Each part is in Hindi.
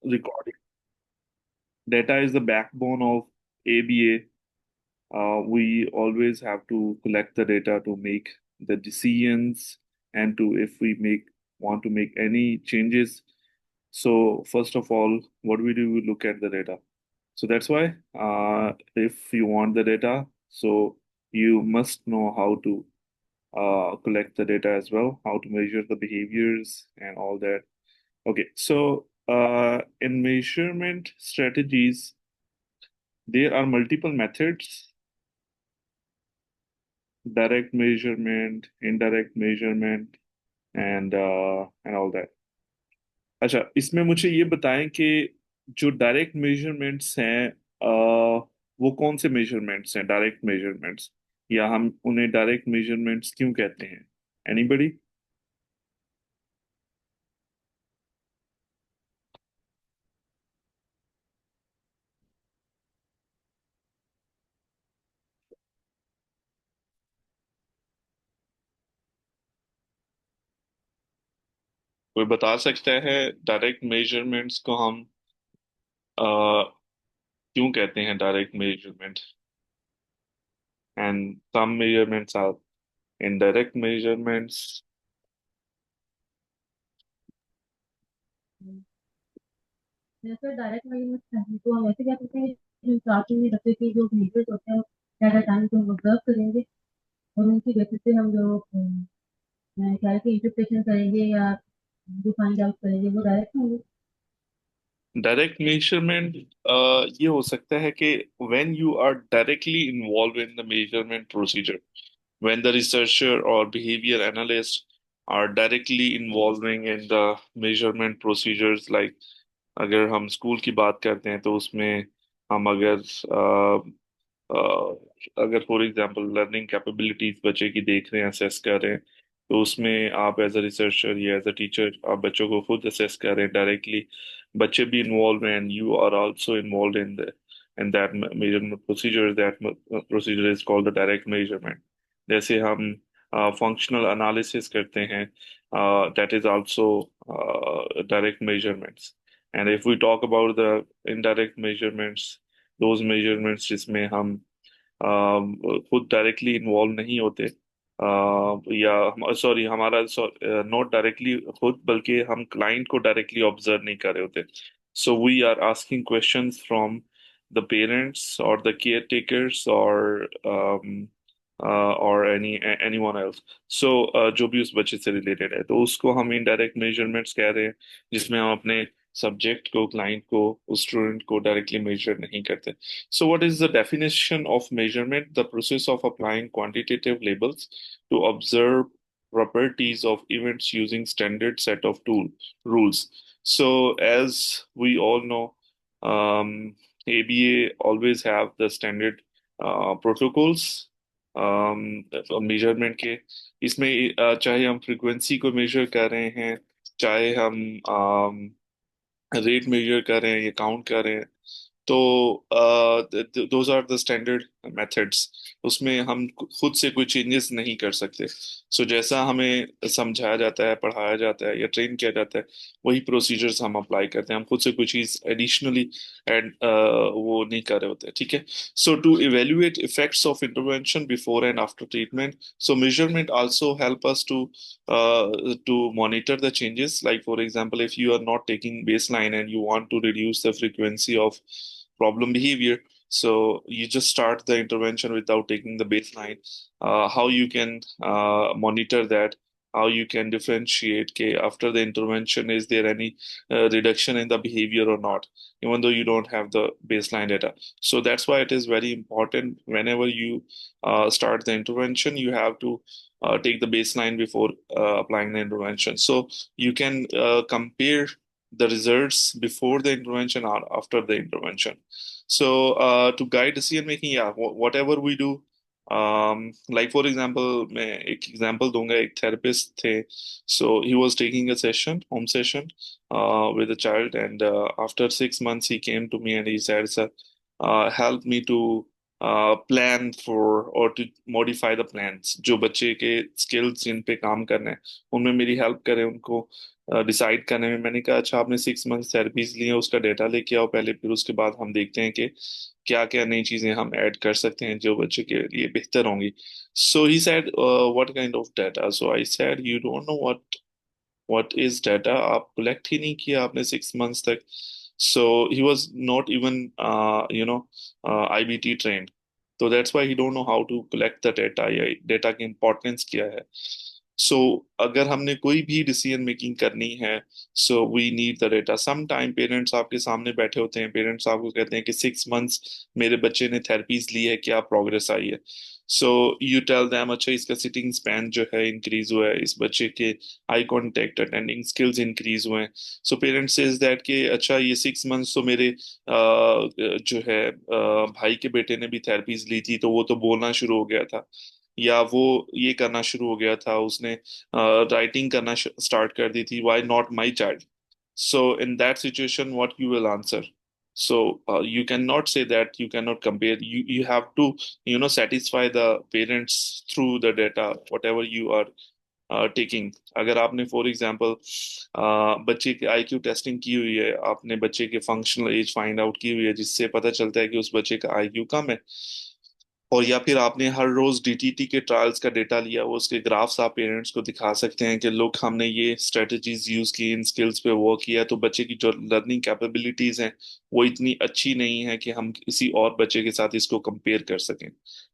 recording. Data is the backbone of ABA. We always have to collect the data to make the decisions and to if we make want to make any changes. So first of all, what we do, we look at the data. So that's why if you want the data, so you must know how to collect the data as well, how to measure the behaviors and all that. Okay, so in measurement strategies, there are multiple methods: direct measurement, indirect measurement, and all that. अच्छा, इसमें मुझे ये बताएं कि जो डायरेक्ट मेजरमेंट्स हैं, वो कौन से मेजरमेंट्स हैं डायरेक्ट मेजरमेंट्स, या हम उन्हें डायरेक्ट मेजरमेंट्स क्यों कहते हैं? एनीबडी? कोई बता सकता है डायरेक्ट मेजरमेंट्स को हम क्यों कहते हैं direct measurement? And some measurements are indirect measurements. जैसे डायरेक्ट मेजरमेंट चाहिए तो हम ऐसे क्या करते हैं, जो स्टार्टिंग में बच्चे के जो बिहेवियर्स होते हैं क्या क्या टाइम को हम ऑब्जर्व करेंगे और उनकी बेसिस पे हम जो क्या है कि इंटरप्रिटेशन करेंगे या जो फाइंड आउट करेंगे वो डायरेक्ट होंगे। डायरेक्ट मेजरमेंट ये हो सकता है कि when you are directly involve in the measurement procedure, when the researcher or behavior analyst are directly involving in the measurement procedures. Like अगर हम स्कूल की बात करते हैं तो उसमें हम अगर फॉर एग्जांपल लर्निंग कैपेबिलिटीज बच्चे की देख रहे हैं, असेस कर रहे हैं, तो उसमें आप एज अ रिसर्चर या एज अ टीचर आप बच्चों को खुद असेस कर रहे हैं डायरेक्टली. बच्चे भी इन्वॉल्व हैं and you are also involve in the in that measurement procedure. That procedure is called the direct measurement. जैसे हम फंक्शनल एनालिसिस करते हैं, that is also direct measurements. And if we talk about the indirect measurements, those measurements जिसमें हम खुद डायरेक्टली इन्वॉल्व नहीं होते, या सॉरी हमारा नॉट डायरेक्टली खुद, बल्कि हम क्लाइंट को डायरेक्टली ऑब्जर्व नहीं कर रहे होते. So we are asking questions from the parents और द केयर टेकर्स और एनी वन एल्स. सो जो भी उस बच्चे से रिलेटेड है, तो उसको हम इनडायरेक्ट मेजरमेंट्स कह रहे हैं, जिसमें हम अपने सब्जेक्ट को, क्लाइंट को, उस स्टूडेंट को डायरेक्टली मेजर नहीं करते. So, what is the definition of measurement? The process of applying quantitative labels to observe properties of events using standard set of rules. So, as we all know, ABA always have the standard protocols measurement के. इसमें चाहे हम फ्रीक्वेंसी को मेजर कर रहे हैं, चाहे हम रेट मेजर कर रहे हैं या काउंट कर रहे हैं, तो those are the standard methods. उसमें हम खुद से कोई चेंजेस नहीं कर सकते. सो जैसा हमें समझाया जाता है, पढ़ाया जाता है या ट्रेन किया जाता है, वही प्रोसीजर्स हम अप्लाई करते हैं. हम खुद से कोई चीज एडिशनली एड वो नहीं कर रहे होते. ठीक है. So to evaluate effects of intervention before and after treatment, so measurement also help us to monitor the changes. Like for example, if you are not taking baseline and you want to reduce the frequency of problem behavior, so you just start the intervention without taking the baseline. How you can monitor that, how you can differentiate okay, after the intervention, is there any reduction in the behavior or not, even though you don't have the baseline data. So that's why it is very important whenever you start the intervention, you have to take the baseline before applying the intervention. So you can compare the results before the intervention or after the intervention. So to guide decision making, yeah, whatever we do, like for example, मैं एक example दूंगा. एक therapist थे, so he was taking a session, home session, with a child, and after 6 months he came to me and he said, "Sir, help me to plan for और टू मॉडिफाई द प्लान्स, जो बच्चे के स्किल्स जिन पे काम करना है उनमें मेरी हेल्प करें, उनको डिसाइड करने में। मैंने कहा अच्छा आपने 6 मंथ थेरेपीज ली हैं, उसका डेटा लेके आओ पहले, फिर उसके बाद हम देखते हैं कि क्या क्या नई चीजें हम ऐड कर सकते हैं जो बच्चे के लिए बेहतर होंगी। So he said what kind of data, so I said you don't know what is data, आप कलेक्ट ही नहीं किया आपने 6 मंथ्स तक। So he was not even you know IBT trend, तो that's why he don't know how to collect the data या डाटा की इम्पोर्टेंस क्या है। सो अगर हमने कोई भी डिसीजन मेकिंग करनी है, so we need the data. Some time parents आपके सामने बैठे होते हैं, पेरेंट्स आपको कहते हैं कि 6 मंथ्स मेरे बच्चे ने थेरेपीज ली है, क्या प्रोग्रेस आई है। सो यू टेल दैम अच्छा इसका सिटिंग स्पैन जो है इंक्रीज हुआ है, इस बच्चे के eye contact attending skills increase हुए हैं। सो पेरेंट्स सेज दैट कि अच्छा ये 6 मंथ्स तो मेरे जो है भाई के बेटे ने भी थेरेपीज ली थी, तो वो तो बोलना शुरू हो गया था, या वो ये करना शुरू हो गया था, उसने राइटिंग करना स्टार्ट कर दी थी, why not my child. So in that situation what you will answer? So you cannot say that, you cannot compare, you have to satisfy the parents through the data whatever you are taking. अगर आपने फॉर एग्जांपल बच्चे की आईक्यू टेस्टिंग की हुई है, आपने बच्चे के फंक्शनल एज फाइंड आउट की हुई है जिससे पता चलता है कि उस बच्चे का आईक्यू कम है, और या फिर आपने हर रोज डीटीटी के ट्रायल्स का डेटा लिया, वो उसके ग्राफ्स आप पेरेंट्स को दिखा सकते हैं कि लोग हमने ये स्ट्रेटजीज यूज की, इन स्किल्स पे वर्क किया, तो बच्चे की जो लर्निंग कैपेबिलिटीज हैं वो इतनी अच्छी नहीं है कि हम किसी और बच्चे के साथ इसको कंपेयर कर सकें।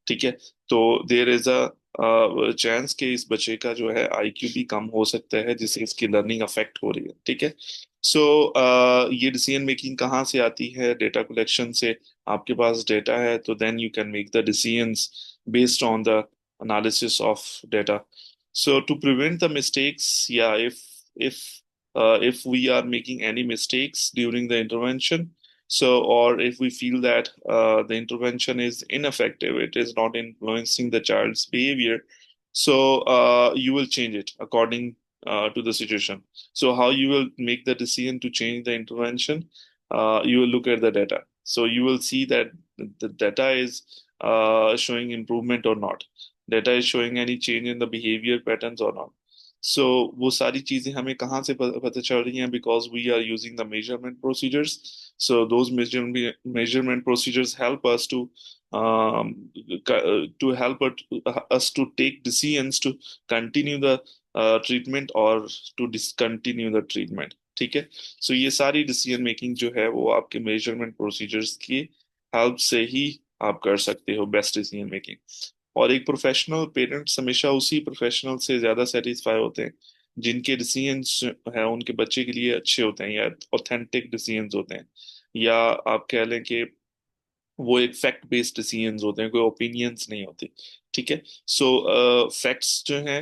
ठीक है, तो देर इज अ चांस कि इस बच्चे का जो है आईक्यू भी कम हो सकता है जिससे इसकी लर्निंग अफेक्ट हो रही है। ठीक है, सो ये डिसीजन मेकिंग कहाँ से आती है? डेटा कलेक्शन से। आपके पास डेटा है तो then you can make the decisions based on the analysis of data. So to prevent the mistakes, yeah, if we are making any mistakes during the intervention, so or if we feel that the intervention is ineffective, it is not influencing the child's behavior, so you will change it according to the situation. So how you will make the decision to change the intervention? You will look at the data. So you will see that the data is showing improvement or not, data is showing any change in the behavior patterns or not. So वो सारी चीजें हमें कहाँ से पता चल रही हैं? Because we are using the measurement procedures. So those measurement procedures help us to help us to take decisions to continue the treatment or to discontinue the treatment. ठीक है, सो ये सारी डिसीजन मेकिंग जो है वो आपके मेजरमेंट प्रोसीजर्स की हेल्प से ही आप कर सकते हो, बेस्ट डिसीजन मेकिंग। और एक प्रोफेशनल, पेरेंट्स हमेशा उसी प्रोफेशनल से ज्यादा सेटिस्फाई होते हैं जिनके डिसीजंस है उनके बच्चे के लिए अच्छे होते हैं, या ऑथेंटिक डिसीजंस होते हैं, या आप कह लें कि वो एक फैक्ट बेस्ड डिसीजंस होते हैं, कोई ओपिनियंस नहीं होते। ठीक है, सो फैक्ट्स जो हैं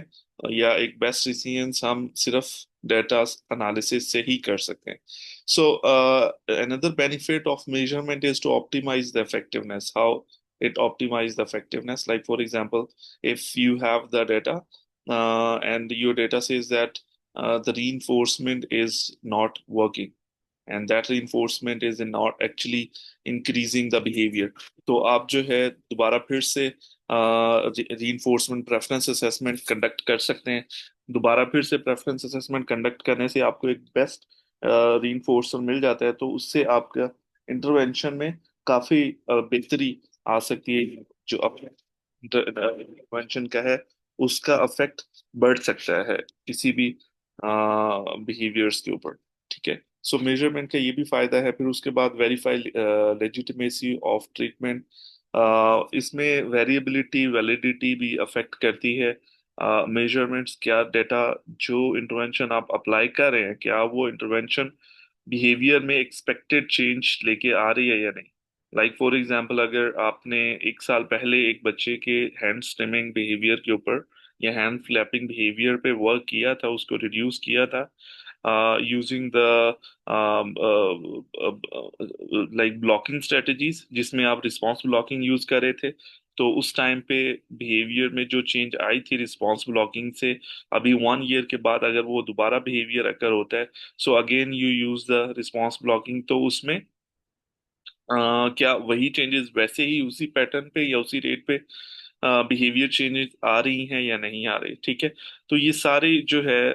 या एक बेस्ट डिसीजंस हम सिर्फ डेटा एनालिसिस से ही कर सकते हैं। सो another benefit of measurement is to optimize the effectiveness. How it optimize the effectiveness? Like for example, if you have the data and your data says that the reinforcement is not working, and that reinforcement is not actually increasing the behavior, तो आप जो है दोबारा फिर से reinforcement preference assessment कंडक्ट कर सकते हैं। दोबारा फिर से प्रेफरेंस असेसमेंट कंडक्ट करने से आपको एक बेस्ट reinforcer मिल जाता है, तो उससे आपका इंटरवेंशन में काफी बेहतरी आ सकती है। जो इंटरवेंशन का है उसका अफेक्ट बढ़ सकता है किसी भी बिहेवियर्स के ऊपर। ठीक है, सो मेजरमेंट का ये भी फायदा है। फिर उसके बाद वेरीफाई लेजिटिमेसी ऑफ ट्रीटमेंट, इसमें वेरिएबिलिटी वैलिडिटी भी अफेक्ट करती है। मेजरमेंट्स, क्या डेटा जो इंटरवेंशन आप अप्लाई कर रहे हैं, क्या वो इंटरवेंशन बिहेवियर में एक्सपेक्टेड चेंज लेके आ रही है या नहीं। लाइक फॉर एग्जांपल, अगर आपने 1 साल पहले एक बच्चे के हैंड स्टिमिंग बिहेवियर के ऊपर या हैंड फ्लैपिंग बिहेवियर पे वर्क किया था, उसको रिड्यूस किया था using the like blocking strategies, जिसमें आप रिस्पॉन्स ब्लॉकिंग यूज कर रहे थे, तो उस टाइम पे बिहेवियर में जो चेंज आई थी रिस्पॉन्स ब्लॉकिंग से, अभी 1 ईयर के बाद अगर वो दोबारा बिहेवियर अकर होता है, so again you use the response blocking, तो उसमें क्या वही चेंजेस वैसे ही उसी पैटर्न पे या उसी रेट पे बिहेवियर चेंजेस आ रही हैं या नहीं आ रही, ठीक है। तो ये सारे जो है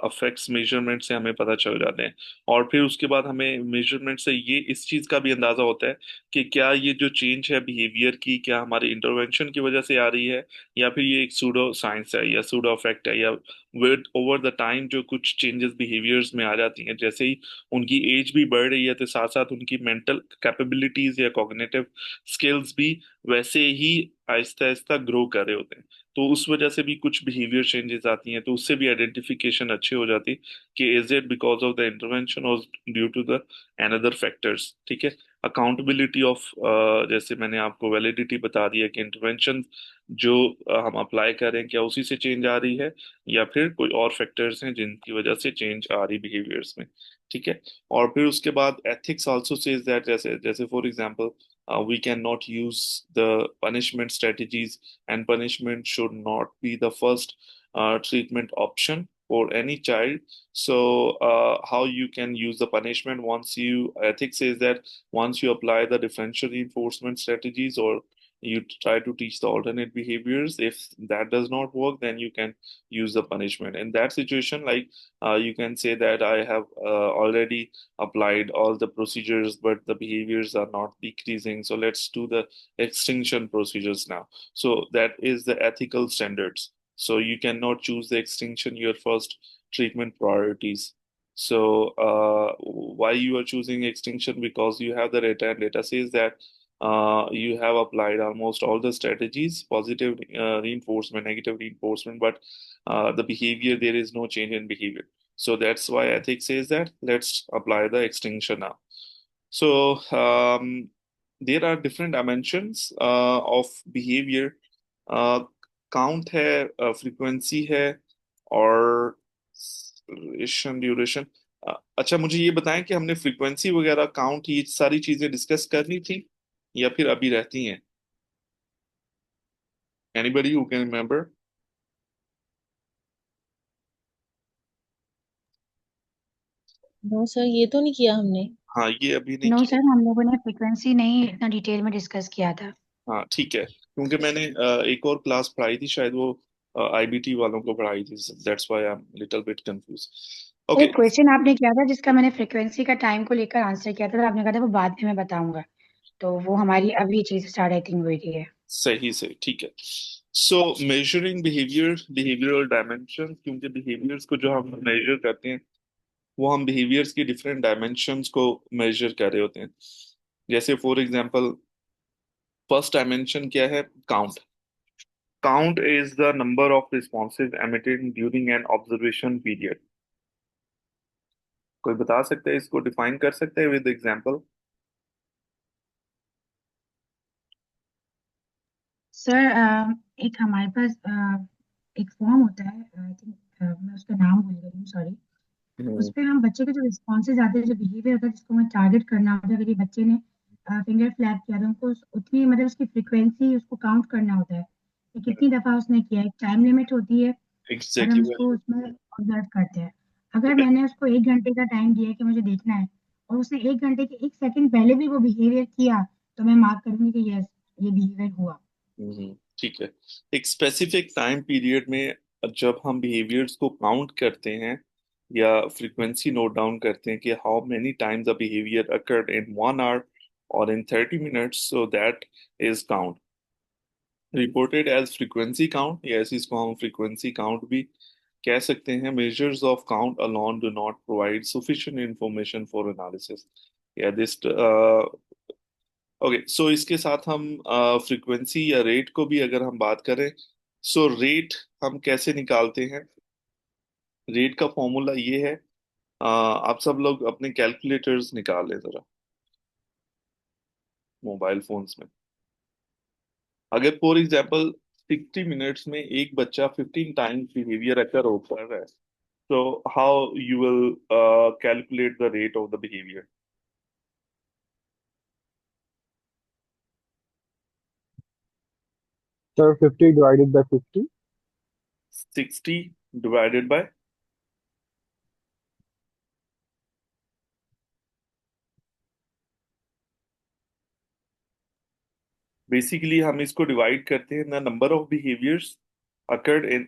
अफेक्ट्स मेजरमेंट से हमें पता चल जाते हैं। और फिर उसके बाद हमें मेजरमेंट से ये इस चीज का भी अंदाजा होता है कि क्या ये जो चेंज है बिहेवियर की, क्या हमारे इंटरवेंशन की वजह से आ रही है, या फिर ये एक सूडो साइंस है या सूडो इफेक्ट है, या विद ओवर द टाइम जो कुछ चेंजेस बिहेवियर्स में आ जाती हैं, जैसे ही उनकी एज भी बढ़ रही है तो साथ साथ उनकी मेंटल कैपेबिलिटीज या कॉग्निटिव स्किल्स भी वैसे ही आहिस्ता आहिस्ता ग्रो कर रहे होते हैं। तो उस वजह से भी कुछ बिहेवियर चेंजेस आती हैं, तो उससे भी आइडेंटिफिकेशन अच्छी हो जाती है कि is it because of the intervention और due to the another factors, ठीक है। अकाउंटेबिलिटी ऑफ, जैसे मैंने आपको वैलिडिटी बता दिया कि इंटरवेंशन जो हम अप्लाई करें क्या उसी से चेंज आ रही है, या फिर कोई और फैक्टर्स हैं जिनकी वजह से चेंज आ रही बिहेवियर्स में, ठीक है। और फिर उसके बाद एथिक्स आल्सो सेज दैट, जैसे जैसे for example we cannot use the punishment strategies, and punishment should not be the first treatment option for any child. So how you can use the punishment, once you, ethics says that once you apply the differential reinforcement strategies, or you try to teach the alternate behaviors, if that does not work, then you can use the punishment. In that situation, like you can say that I have already applied all the procedures, but the behaviors are not decreasing. So let's do the extinction procedures now. So that is the ethical standards. So you cannot choose the extinction your first treatment priorities. So why you are choosing extinction? Because you have the data, and data says that you have applied almost all the strategies, positive reinforcement, negative reinforcement, but the behavior, there is no change in behavior. So that's why ethics says that let's apply the extinction now. So there are different dimensions of behavior. Count है, फ्रीक्वेंसी है, और ड्यूरेशन। अच्छा, मुझे ये बताएं कि हमने फ्रीक्वेंसी वगैरह काउंट ये सारी चीजें डिस्कस करनी थी या फिर अभी रहती हैं? Anybody who can remember? No sir, ये तो नहीं किया हमने। हाँ, ये अभी नहीं नो किया। सर, हम लोगों ने फ्रिक्वेंसी नहीं इतना डिटेल में डिस्कस किया था। हाँ ठीक है, क्योंकि मैंने एक और क्लास पढ़ाई थी, शायद वो आईबीटी वालों को पढ़ाई थी, that's why I am little bit confuse. Okay. एक क्वेश्चन आपने किया था जिसका मैंने फ्रिक्वेंसी का टाइम को लेकर आंसर किया था, तो आपने कहा था वो बाद में मैं बताऊंगा। तो वो हमारी अभी चीज स्टार्ट आई थिंक हुई थी है। सही सही, ठीक है। सो मेजरिंग बिहेवियर, बिहेवियरल डायमेंशन, क्योंकि बिहेवियर्स को जो हम मेजर करते हैं वो हम बिहेवियर्स की डिफरेंट डायमेंशंस को मेजर कर रहे होते हैं। जैसे फॉर एग्जांपल, फर्स्ट डायमेंशन क्या है? Count. Count is the number of responses emitted during an observation period. कोई बता सकता है, इसको डिफाइन कर सकते हैं विद एग्जांपल? सर एक हमारे पास एक फॉर्म होता है, आई थिंक मैं उसका नाम भूल गई हूँ, सॉरी। उस हम्म। पे हम बच्चे के जो रिस्पॉन्सेज आते हैं, जो बिहेवियर होता है जिसको हमें टारगेट करना होता है, अगर ये बच्चे ने फिंगर फ्लैप किया तो उनको उतनी मतलब उसकी फ्रीक्वेंसी उसको काउंट करना होता है कि कितनी दफा उसने किया, एक टाइम लिमिट होती है। और हम एग्जैक्टली उसको वही। उसमें ऑब्जर्व करते हैं। अगर मैंने उसको 1 घंटे का टाइम दिया है कि मुझे देखना है, और उसने 1 घंटे के 1 सेकंड पहले भी वो बिहेवियर किया, तो मैं मार्क करूंगी कि यस, ये बिहेवियर हुआ। ठीक है। एक स्पेसिफिक टाइम पीरियड में जब हम बिहेवियर्स को काउंट करते हैं या फ्रीक्वेंसी नोट डाउन करते हैं कि how many times a behaviour occurred in 1 hour और in 30 minutes, so that is count, reported as frequency count, या इसको हम फ्रीक्वेंसी काउंट भी कह सकते हैं। Measures of count alone do not provide sufficient information for analysis, या दिस। ओके, सो इसके साथ हम फ्रीक्वेंसी या रेट को भी अगर हम बात करें, सो रेट हम कैसे निकालते हैं? रेट का फॉर्मूला ये है, आप सब लोग अपने कैलकुलेटर्स निकाल लें जरा मोबाइल फोन्स में। अगर फॉर एग्जांपल 60 मिनट्स में एक बच्चा 15 टाइम्स बिहेवियर अकर होता है, तो how you will calculate the rate of the behaviour? Sir, 50 divided by 50. 60 divided by, basically हम इसको डिवाइड करते हैं the number of behaviours occurred in,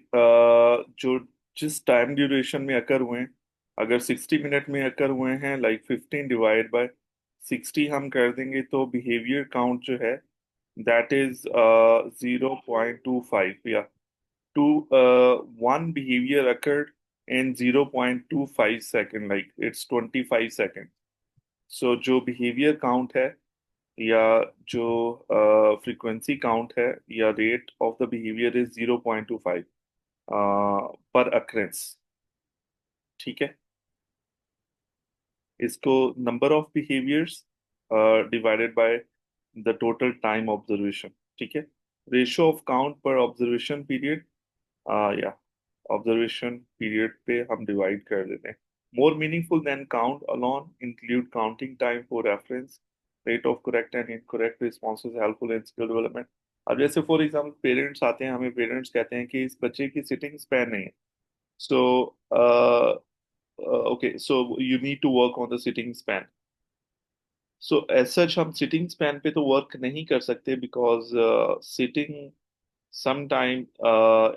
जो जिस टाइम ड्यूरेशन में अकर हुए हैं। अगर 60 मिनट में अकर हुए हैं, लाइक 15 डिवाइड बाय 60 हम कर देंगे, तो बिहेवियर काउंट जो है दैट इज 0.25, या to one behavior occurred in 0.25 second, like it's 25 second. So जो behavior count है, या जो frequency count है, या rate of the behavior is 0.25 per occurrence। ठीक है, इसको number of behaviors divided by the total time observation। ठीक है, ratio of count per observation period, या ऑब्जर्वेशन पीरियड पे हम डिवाइड कर देते हैं। More meaningful than count alone include counting time for reference, rate of correct and incorrect responses helpful in skill development. अब जैसे फॉर एग्जांपल पेरेंट्स आते हैं, हमें पेरेंट्स कहते हैं कि इस बच्चे की सिटिंग स्पैन नहीं है, so okay, so you need to work on the sitting span. So as such हम सिटिंग स्पैन पे तो वर्क नहीं कर सकते, because sitting sometime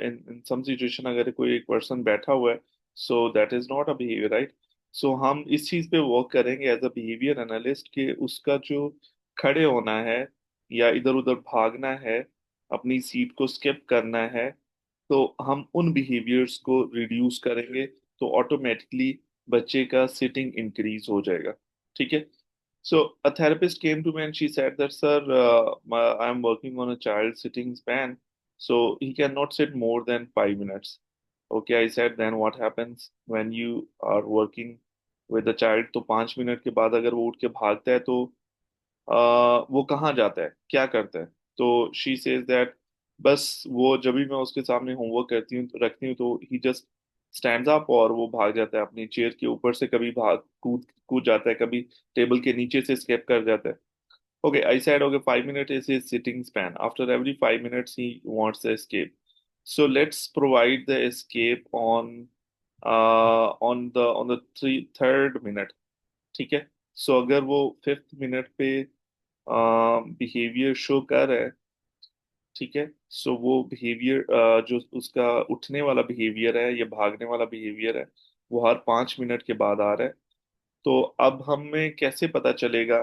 in some situation अगर कोई एक पर्सन बैठा हुआ है, so that is not a behavior, right? So हम इस चीज पे वर्क करेंगे एज अ बिहेवियर एनालिस्ट, कि उसका जो खड़े होना है या इधर उधर भागना है, अपनी सीट को स्किप करना है, तो हम उन बिहेवियर्स को रिड्यूस करेंगे, तो ऑटोमेटिकली बच्चे का सिटिंग इंक्रीज हो जाएगा। ठीक है। So a therapist came to me and she said that, sir, I'm working on a child sitting span, so he cannot sit more than 5 minutes. Okay, I said, then what happens when you are working with the child? तो 5 मिनट के बाद अगर वो उठ के भागता है, तो वो कहाँ जाता है, क्या करता है? तो शी सेज दैट, बस वो जब भी मैं उसके सामने होमवर्क करती हूँ रखती हूँ, तो ही जस्ट स्टैंड्स अप और वो भाग जाता है अपनी चेयर के ऊपर से, कभी भाग कूद कूद जाता है, कभी टेबल के नीचे से स्केप कर जाता है। Okay, I said okay, 5 minute is his sitting span, after every 5 minutes he wants the escape. So let's provide the escape on the third minute. ठीक है। सो अगर वो फिफ्थ मिनट पे बिहेवियर शो कर रहा है, ठीक है, सो वो बिहेवियर जो उसका उठने वाला बिहेवियर है या भागने वाला बिहेवियर है, वो हर 5 मिनट के बाद आ रहा है। तो अब हमें कैसे पता चलेगा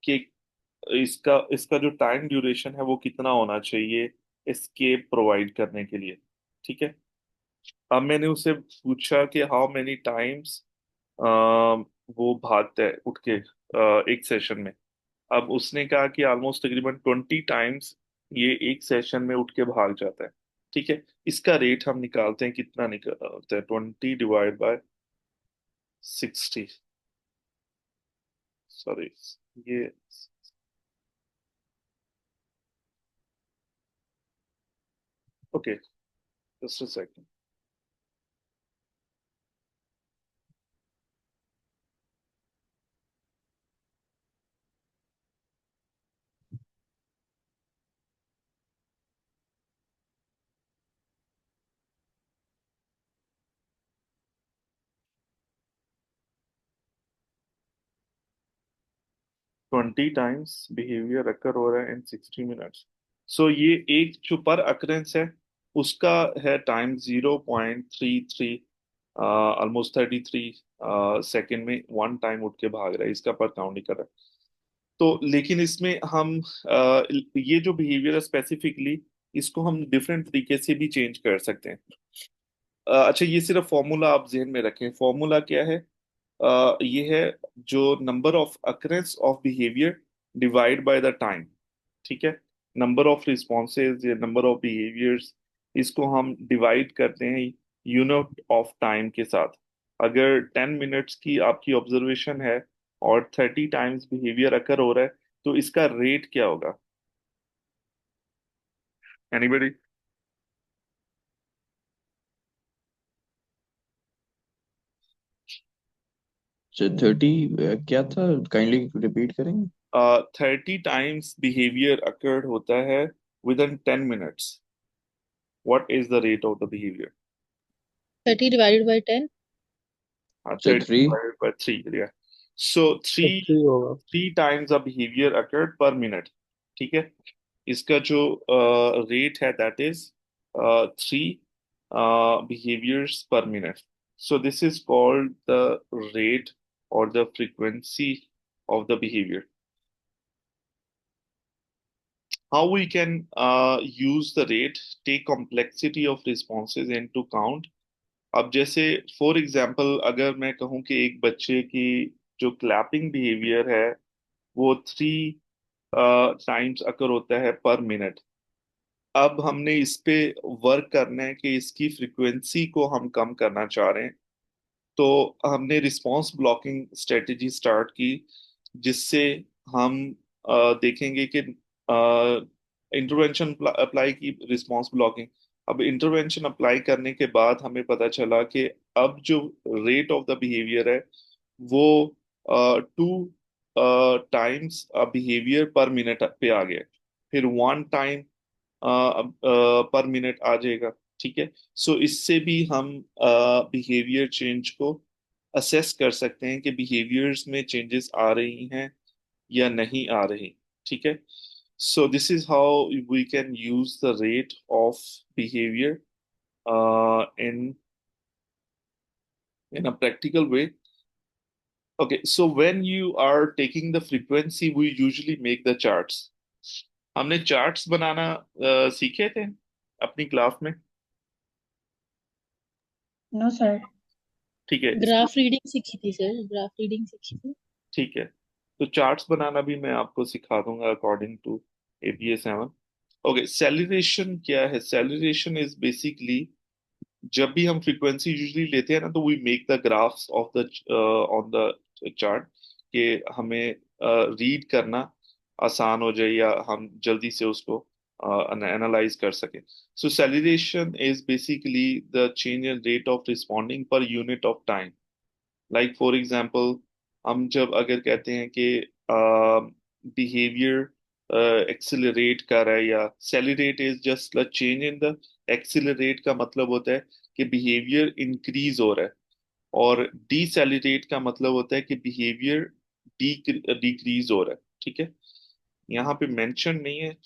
कि इसका इसका जो टाइम ड्यूरेशन है वो कितना होना चाहिए एस्केप प्रोवाइड करने के लिए? ठीक है। अब मैंने उससे पूछा कि हाउ मेनी टाइम्स वो भागता है उठ के एक सेशन में। अब उसने कहा कि ऑलमोस्ट तकरीबन 20 टाइम्स ये एक सेशन में उठ के भाग जाता है। ठीक है, इसका रेट हम निकालते हैं, कितना निकालते हैं? 20 डिवाइड बाय 60, सॉरी, ये okay, just a second. 20 times behaviour occur हो रहा है इन 60 मिनट्स। सो ये एक जो पर अकरेंस है, उसका है टाइम 0.33, ऑलमोस्ट 33 सेकेंड में वन टाइम उठ के भाग रहा है, इसका पर काउंट नहीं कर रहा है। तो लेकिन इसमें हम ये जो बिहेवियर है स्पेसिफिकली, इसको हम डिफरेंट तरीके से भी चेंज कर सकते हैं। अच्छा, ये सिर्फ फॉर्मूला आप जहन में रखें। फॉर्मूला क्या है? ये है जो number of occurrence of behaviour divide by the time. ठीक है, नंबर ऑफ रिस्पॉन्सेज या नंबर ऑफ बिहेवियर्स, इसको हम डिवाइड करते हैं यूनिट ऑफ टाइम के साथ। अगर 10 मिनट्स की आपकी ऑब्जर्वेशन है और 30 टाइम्स बिहेवियर अकर हो रहा है, तो इसका रेट क्या होगा? एनीबडी? सो 30 क्या था, काइंडली रिपीट करेंगे? 30 टाइम्स बिहेवियर अकर्ड होता है with in 10 minutes. What is the rate of the behaviour? 30 divided by 10। So 30 3। divided by 3, yeah. So तो 3 3 होगा। 3 times a behavior occurred per minute। ठीक है। इसका जो रेट है दैट इज 3 बिहेवियर्स पर minute. So this is called the rate or the frequency of the behavior. How we can use the rate, take complexity of responses into count. अब जैसे फॉर एग्जाम्पल अगर मैं कहूँ कि एक बच्चे की जो क्लैपिंग बिहेवियर है वो 3 टाइम्स अकर होता है पर मिनट. अब हमने इस पे वर्क करना है कि इसकी फ्रीक्वेंसी को हम कम करना चाह रहे हैं. तो हमने रिस्पांस ब्लॉकिंग स्ट्रेटेजी स्टार्ट की जिससे हम देखेंगे कि इंटरवेंशन अप्लाई की रिस्पांस ब्लॉकिंग. अब इंटरवेंशन अप्लाई करने के बाद हमें पता चला कि अब जो रेट ऑफ द बिहेवियर है वो 2 टाइम्स बिहेवियर पर मिनट पे आ गया. फिर 1 टाइम पर मिनट आ जाएगा. ठीक है. सो इससे भी हम बिहेवियर चेंज को असेस कर सकते हैं कि बिहेवियर्स में चेंजेस आ रही हैं या नहीं आ रही. ठीक है. So this is how we can use the rate of behaviour in in a practical way. Okay, so when you are taking the frequency, we usually make the charts. हमने चार्ट्स बनाना सीखे थे अपनी क्लास में. No sir. ठीक है. इसको ग्राफ रीडिंग सीखी थी सर, ग्राफ रीडिंग सीखी थी. ठीक है. तो चार्ट्स बनाना भी मैं आपको सिखा दूंगा according to APA 7. Okay. Celebration क्या है? सेलिब्रेशन इज बेसिकली जब भी हम फ्रीक्वेंसी यूजुअली लेते हैं ना तो we make the graphs of the on the chart कि हमें रीड करना आसान हो जाए या हम जल्दी से उसको एनालाइज कर सके. So celebration is basically the change in rate of responding per unit of time. Like for example हम जब अगर कहते हैं कि बिहेवियर एक्सिलरेट कर रहा है या celebrate is just the change in the accelerate का मतलब होता है कि बिहेवियर इंक्रीज हो रहा है और डिसेलिब्रेट का मतलब होता है कि बिहेवियर डिक्रीज हो रहा है. ठीक है. यहाँ पे मेंशन नहीं है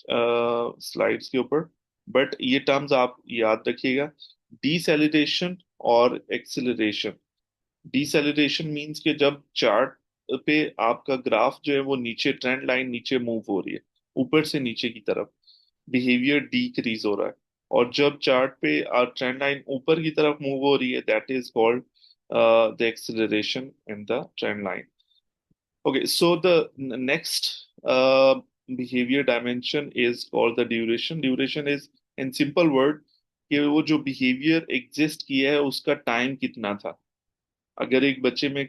स्लाइड्स के ऊपर बट ये टर्म्स आप याद रखिएगा. डिसेलिब्रेशन और एक्सिलरेशन. डिसेलिब्रेशन मींस कि जब चार्ट पे आपका ग्राफ जो है वो नीचे ट्रेंड लाइन नीचे मूव हो रही है ऊपर से नीचे की तरफ बिहेवियर डिक्रीज हो रहा है. और जब चार्ट पे ट्रेंड लाइन ऊपर की तरफ मूव हो रही है that is called the acceleration in the trend line. Okay, so the next behavior dimension is called the duration. Duration is in simple word कि वो जो behavior exist किया है उसका time कितना था. अगर एक बच्चे में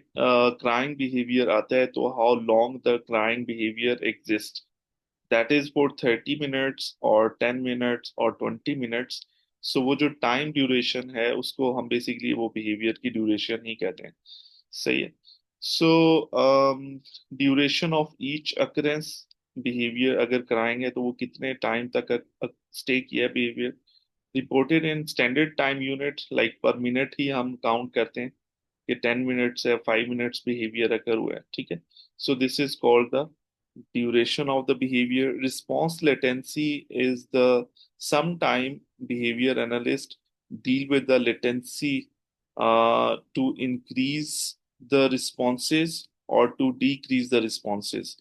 crying behavior आता है तो how long the crying behavior exists. That is for 30 minutes or 10 minutes or 20 minutes. So वो जो time duration है उसको हम basically वो behavior की duration ही कहते हैं. सही है. So duration of each occurrence behaviour अगर कराएंगे तो वो कितने टाइम तक स्टे किया है behaviour reported in standard time unit like per minute ही हम काउंट करते हैं कि 10 मिनट्स या 5 मिनट्स बिहेवियर अगर हुआ है. ठीक है. So this is called the duration of the behavior. Response latency is the sometime behavior analyst deal with the latency to increase the responses or to decrease the responses.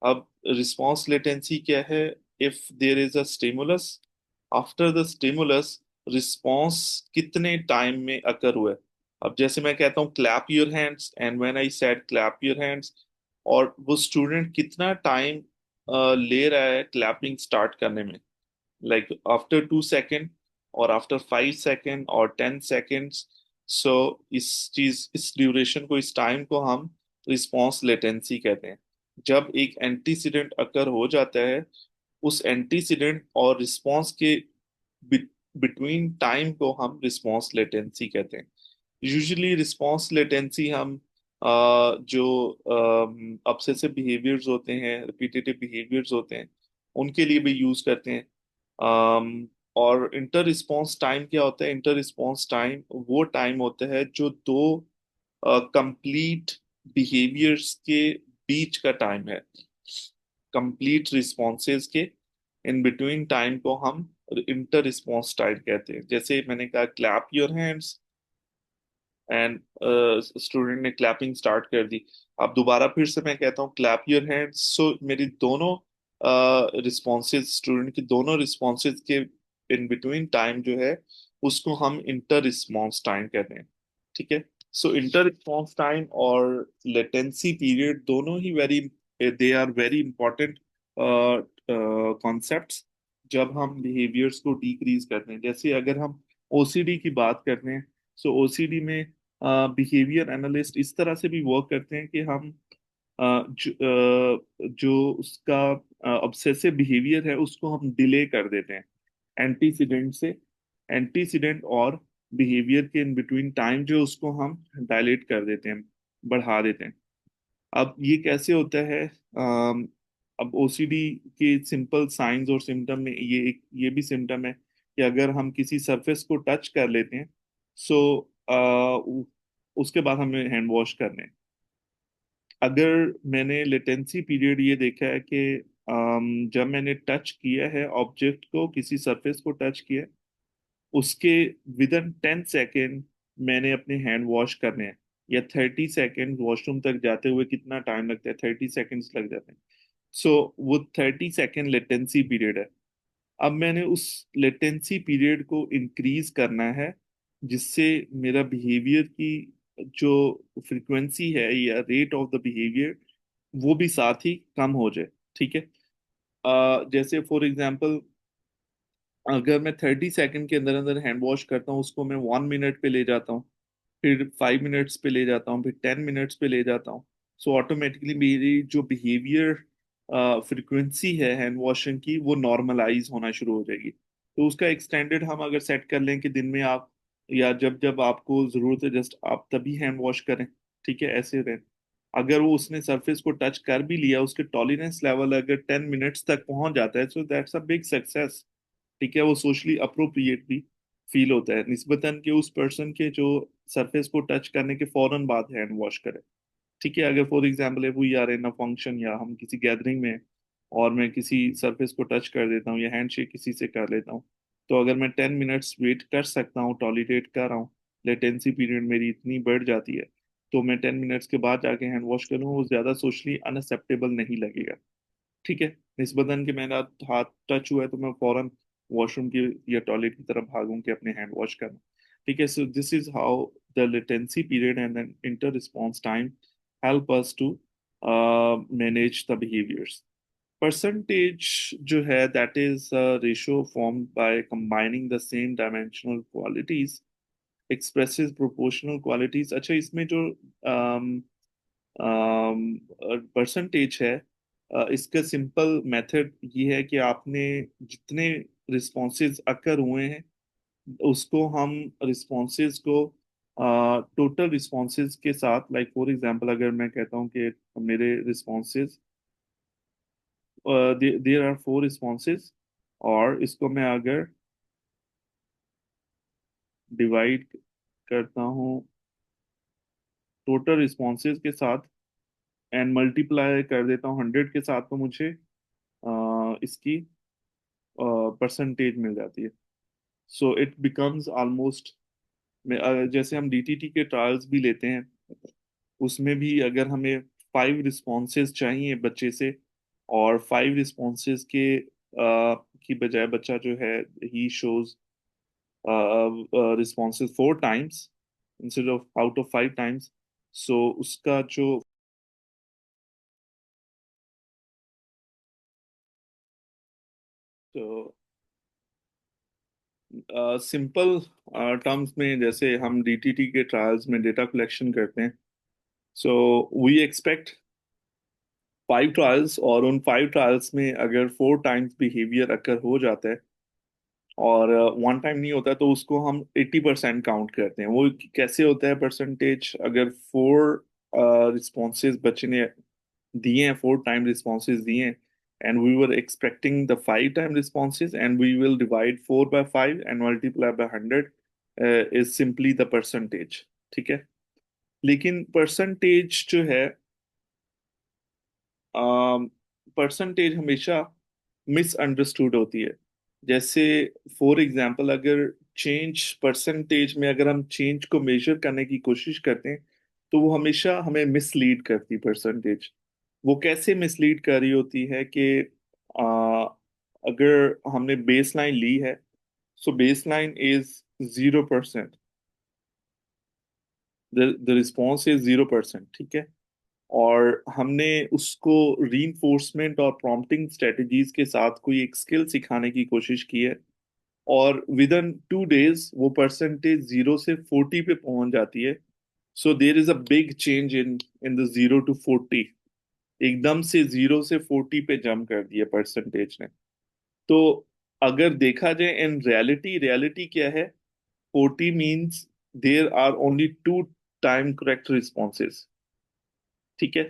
अब response latency क्या है? If there is a stimulus, after the stimulus, response कितने time में occur हुआ है? अब जैसे मैं कहता हूँ clap your hands and when I said clap your hands और वो स्टूडेंट कितना टाइम ले रहा है क्लैपिंग स्टार्ट करने में लाइक आफ्टर 2 सेकेंड और आफ्टर 5 सेकेंड और 10 सेकेंड्स. सो इस ड्यूरेशन को इस टाइम को हम रिस्पॉन्स लेटेंसी कहते हैं. जब एक एंटीसीडेंट अकर हो जाता है उस एंटीसीडेंट और रिस्पॉन्स के बिटवीन टाइम को हम रिस्पॉन्स लेटेंसी कहते हैं. यूजुअली रिस्पॉन्स लेटेंसी हम जो ऑब्सेसिव बिहेवियर्स होते हैं रिपीटेटिव बिहेवियर्स होते हैं उनके लिए भी यूज करते हैं. और इंटर रिस्पॉन्स टाइम क्या होता है? इंटर रिस्पॉन्स टाइम वो टाइम होता है जो दो कंप्लीट बिहेवियर्स के बीच का टाइम है. कंप्लीट रिस्पॉन्सेज के इन बिटवीन टाइम को हम इंटर रिस्पॉन्स टाइम कहते हैं। जैसे मैंने कहा clap your hands, and student ने क्लैपिंग स्टार्ट कर दी। अब दोबारा फिर से मैं कहता हूँ क्लैप योर हैंड्स, सो मेरी दोनों रिस्पॉन्सेज, स्टूडेंट की दोनों रिस्पॉन्सेज के इन बिटवीन टाइम जो है उसको हम इंटर रिस्पॉन्स टाइम कह रहे हैं। ठीक है। सो इंटर रिस्पॉन्स टाइम और लेटेंसी पीरियड दोनों ही very, they are very important concepts जब हम बिहेवियर्स को डिक्रीज करते हैं। जैसे अगर हम ओसीडी की बात करते हैं, सो ओसीडी में बिहेवियर एनालिस्ट इस तरह से भी वर्क करते हैं कि हम जो उसका ऑब्सेसिव बिहेवियर है उसको हम डिले कर देते हैं एंटीसीडेंट से। एंटीसीडेंट और बिहेवियर के इन बिटवीन टाइम जो उसको हम डायलेट कर देते हैं, बढ़ा देते हैं। अब ये कैसे होता है? अब ओसीडी के सिंपल साइंस और सिम्टम में ये भी सिम्टम है कि अगर हम किसी सरफेस को टच कर लेते हैं, सो उसके बाद हमें हैंड वॉश करने हैं। अगर मैंने लेटेंसी पीरियड ये देखा है कि जब मैंने टच किया है ऑब्जेक्ट को, किसी सरफेस को टच किया है, उसके विद इन 10 सेकेंड मैंने अपने हैंड वॉश करने हैं। या 30 सेकेंड, वॉशरूम तक जाते हुए कितना टाइम लगता है? 30 सेकेंड्स लग जाते हैं। सो वो 30 सेकेंड लेटेंसी पीरियड है। अब मैंने उस लेटेंसी पीरियड को इंक्रीज करना है जिससे मेरा बिहेवियर की जो फ्रीक्वेंसी है या रेट ऑफ द बिहेवियर वो भी साथ ही कम हो जाए। ठीक है। जैसे फॉर एग्जांपल, अगर मैं 30 सेकंड के अंदर अंदर हैंड वॉश करता हूँ, उसको मैं 1 मिनट पे ले जाता हूँ, फिर 5 मिनट्स पे ले जाता हूँ, फिर 10 मिनट्स पे ले जाता हूँ, सो ऑटोमेटिकली मेरी जो बिहेवियर फ्रिक्वेंसी है हैंड वॉशिंग की वो नॉर्मलाइज होना शुरू हो जाएगी। तो उसका एक्सटेंडेड हम अगर सेट कर लें कि दिन में आप, या जब जब आपको ज़रूरत है जस्ट आप तभी हैंड वॉश करें। ठीक है, ऐसे रहें। अगर वो उसने सरफेस को टच कर भी लिया, उसके टॉलरेंस लेवल अगर 10 मिनट्स तक पहुंच जाता है, so that's a big success. ठीक है, वो सोशली अप्रोप्रिएट भी फील होता है निस्बतन के उस पर्सन के जो सरफेस को टच करने के फौरन बाद हैंड वॉश करे। ठीक है, अगर फॉर एग्जाम्पल है we are in a function या हम किसी गैदरिंग में हैं, और मैं किसी सरफेस को टच कर देता हूँ या हैंडशेक किसी से कर लेता हूँ, तो अगर मैं 10 मिनट्स वेट कर सकता हूँ, टॉलरेट कर रहा हूँ, लेटेंसी पीरियड मेरी इतनी बढ़ जाती है, तो मैं 10 मिनट्स के बाद जाके हैंड वॉश करूँ, वो ज़्यादा सोशली अनअक्सेप्टेबल नहीं लगेगा। ठीक है। निस्बतन कि मेरा हाथ टच हुआ है तो मैं फौरन वॉशरूम की या टॉयलेट की तरफ भागूं कि अपने हैंड वॉश करना। ठीक है। So this is how the latency period and inter response time help us to manage the behaviours. Percentage जो है, that is ratio formed by combining the same dimensional qualities expresses proportional qualities. अच्छा, इसमें जो परसेंटेज है, इसका सिंपल मेथड ये है कि आपने जितने रिस्पॉन्सेज अकर हुए हैं उसको हम रिस्पॉन्सेज को टोटल रिस्पॉन्सेज के साथ, लाइक फॉर एग्जांपल अगर मैं कहता हूँ कि मेरे रिस्पॉन्सेज, देयर आर 4 रिस्पॉन्सेज, और इसको मैं अगर डिवाइड करता हूँ टोटल रिस्पॉन्सेज के साथ एंड मल्टीप्लाई कर देता हूँ 100 के साथ, तो मुझे इसकी परसेंटेज मिल जाती है। सो इट बिकम्स ऑलमोस्ट, जैसे हम डीटीटी के ट्रायल्स भी लेते हैं, उसमें भी अगर हमें 5 रिस्पॉन्सेज चाहिए बच्चे से, और 5 रिस्पॉन्सेज के की बजाय बच्चा जो है he shows responses 4 times instead of out of 5 times, so उसका जो सिंपल टर्म्स में, जैसे हम डीटीटी के ट्रायल्स में डेटा कलेक्शन करते हैं, सो वी एक्सपेक्ट 5 ट्रायल्स, और उन 5 ट्रायल्स में अगर 4 टाइम्स बिहेवियर अकर हो जाता है और 1 टाइम नहीं होता, तो उसको हम 80% काउंट करते हैं। वो कैसे होता है परसेंटेज? अगर 4 रिस्पॉन्सेज बच्चे ने दिए हैं, 4 टाइम रिस्पॉन्सेज दिए हैं, and we were expecting the 5 time responses, and we will divide 4 by 5 and multiply by 100 is simply the percentage. ठीक है। लेकिन परसेंटेज जो है, परसेंटेज हमेशा मिसअंडरस्टूड होती है। जैसे फॉर एग्जांपल, अगर चेंज परसेंटेज में अगर हम चेंज को मेजर करने की कोशिश करते हैं तो वो हमेशा हमें मिसलीड करती परसेंटेज। वो कैसे मिसलीड कर रही होती है कि आ, अगर हमने बेस लाइन ली है, so base line is 0%, the response is 0%, ठीक है। और हमने उसको रीइंफोर्समेंट और प्रॉम्प्टिंग स्ट्रेटजीज के साथ कोई एक स्किल सिखाने की कोशिश की है, और विद इन 2 डेज वो परसेंटेज 0 से 40 पे पहुंच जाती है। So there is a big change in the 0 to 40। एकदम से 0 से 40 पे जंप कर दिया परसेंटेज ने। तो अगर देखा जाए इन रियलिटी, रियलिटी क्या है, 40 means there are only 2 time correct responses, ठीक है।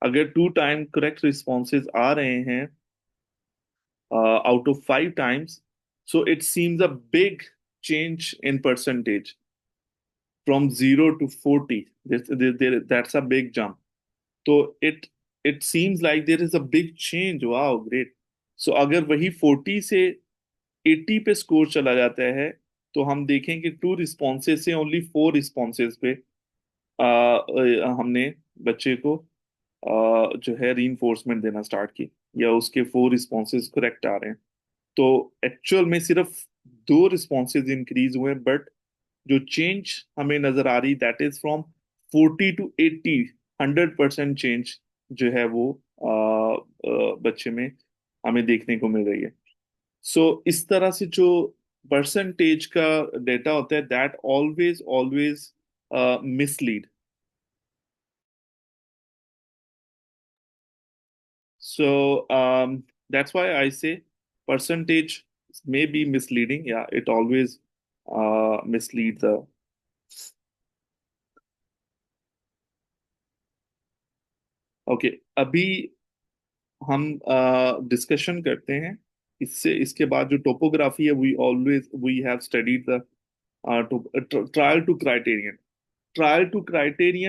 अगर 2 टाइम करेक्ट रिस्पॉन्सेज आ रहे हैं out of 5 times, so it seems a big change in percentage from 0 to 40. That's a big jump. So it seems like there is a big change. Wow, great. So अगर वही 40 से 80 पे स्कोर चला जाता है, तो हम देखें कि 2 रिस्पॉन्सेज से ओनली 4 रिस्पॉन्सेज पे हमने बच्चे को जो है रीइंफोर्समेंट देना स्टार्ट की, या उसके 4 रिस्पॉन्सेज करेक्ट आ रहे हैं। तो एक्चुअल में सिर्फ 2 रिस्पॉन्सेज इंक्रीज हुए, बट जो चेंज हमें नजर आ रही that is from 40 to 80। 100% change जो है वो बच्चे में हमें देखने को मिल रही है। सो इस तरह से जो परसेंटेज का डेटा होता है that always always mislead. So that's why I say percentage may be misleading. Yeah, it always mislead the. Okay, अभी हम डिस्कशन करते हैं। इससे इसके बाद जो टोपोग्राफी है, we have studied the trial to criterion. Trial to criterion